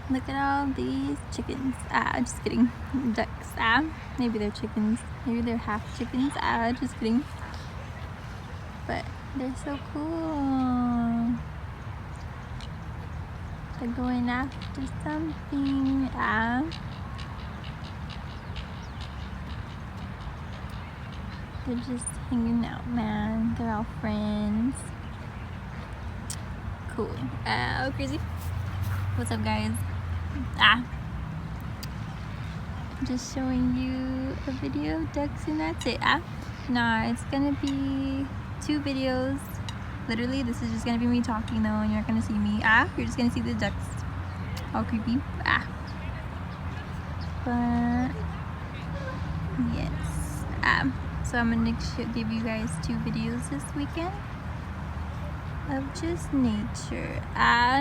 Look at all these chickens. Just kidding. Ducks. Maybe they're chickens. Maybe they're half chickens. Just kidding. But they're so cool. They're going after something. They're just hanging out, man. They're all friends. Cool. Crazy. What's up, guys? Just showing you a video of ducks and that's it. Nah, it's gonna be 2 videos. Literally, this is just gonna be me talking though, and you're not gonna see me. You're just gonna see the ducks. All creepy. But yes. So I'm gonna give you guys 2 videos this weekend of just nature.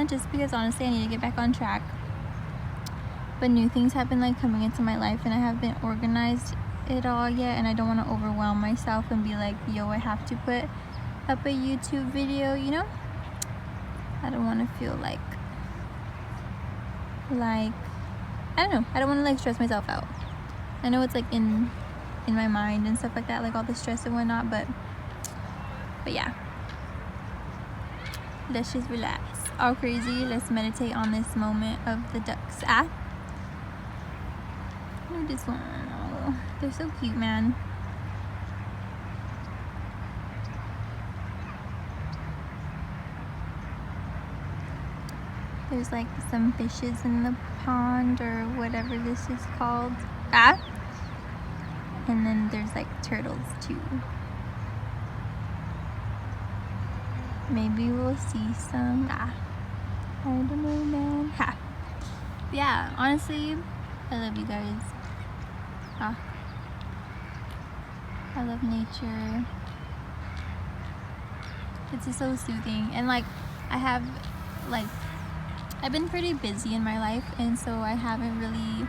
Just because honestly I need to get back on track. But new things have been like coming into my life and I haven't organized it all yet, and I don't want to overwhelm myself and be like, yo, I have to put up a YouTube video, you know? I don't want to feel like I don't know, I don't want to like stress myself out. I know it's like in my mind and stuff like that, like all the stress and whatnot, but yeah, let's just relax. All crazy, let's meditate on this moment of the ducks. Look at this one. Oh, they're so cute, man. There's like some fishes in the pond or whatever this is called. And then there's like turtles too. Maybe we'll see some. I don't know, man. Yeah, honestly, I love you guys. I love nature. It's just so soothing. And like, I've been pretty busy in my life, and so I haven't really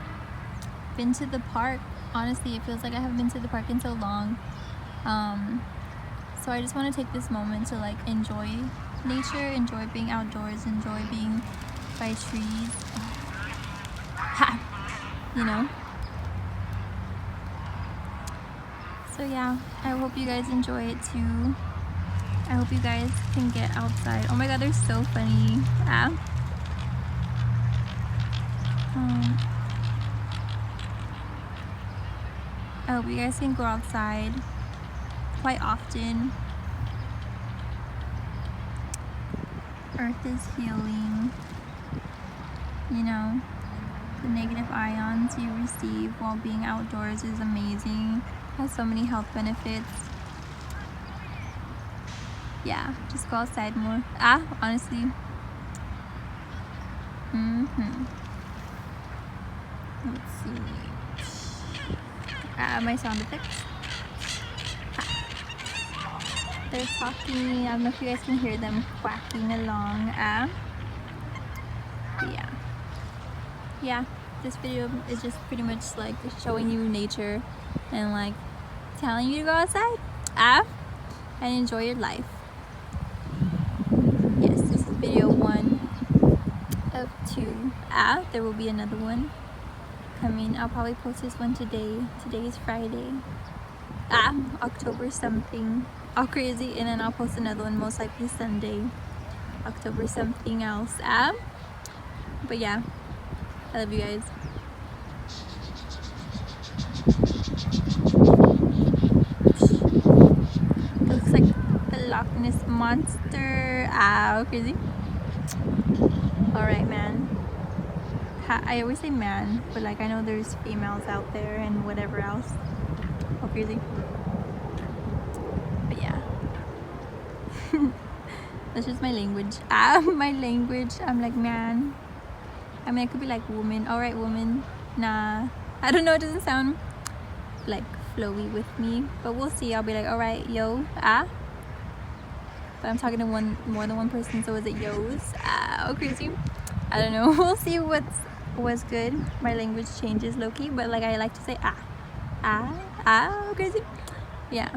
been to the park. Honestly, it feels like I haven't been to the park in so long. So I just want to take this moment to like enjoy nature, enjoy being outdoors, enjoy being by trees. You know? So yeah, I hope you guys enjoy it too. I hope you guys can get outside. Oh my god, they're so funny. I hope you guys can go outside quite often. Earth is healing. You know, the negative ions you receive while being outdoors is amazing. Has so many health benefits. Yeah, just go outside more. Honestly. Let's see. My sound effects. They're talking. I don't know if you guys can hear them quacking along. Yeah, this video is just pretty much like showing you nature and like telling you to go outside and enjoy your life. Yes, this is video 1 of 2. There will be another one coming. I'll probably post this one today. Today is Friday. October something. All crazy. And then I'll post another one most likely Sunday. October something else. But yeah, I love you guys. It looks like the Loch Ness Monster. Crazy. Alright, man. I always say man, but like I know there's females out there and whatever else. Oh, crazy. But yeah. That's just my language. My language. I'm like man. I mean, I could be like woman. Alright, woman. Nah. I don't know. It doesn't sound like flowy with me. But we'll see. I'll be like, alright, yo. But I'm talking to more than one person, so is it yo's? Oh, crazy. I don't know. We'll see what's good. My language changes low-key, but like I like to say crazy. Yeah.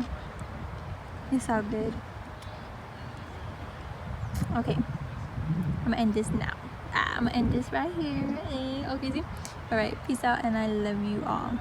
It's all good. Okay. I'm gonna end this now. I'm gonna end this right here. Okay, see? All right, peace out, and I love you all.